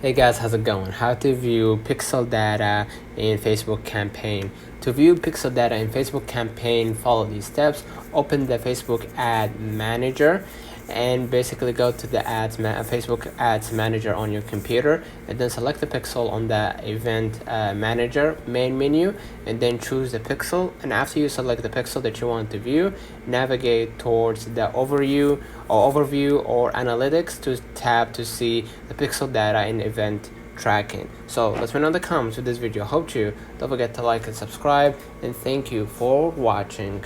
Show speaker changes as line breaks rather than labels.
Hey guys, how's it going? How to view pixel data in Facebook campaign. To view pixel data in Facebook campaign, follow these steps. Open the Facebook ad manager and basically go to the Facebook ads manager on your computer, and then select the pixel on the event manager main menu, and then choose the pixel. And after you select the pixel that you want to view, navigate towards the overview or analytics to tab to see the pixel data in event tracking. So let's know in the comments with this video. Hope you don't forget to like and subscribe, and thank you for watching.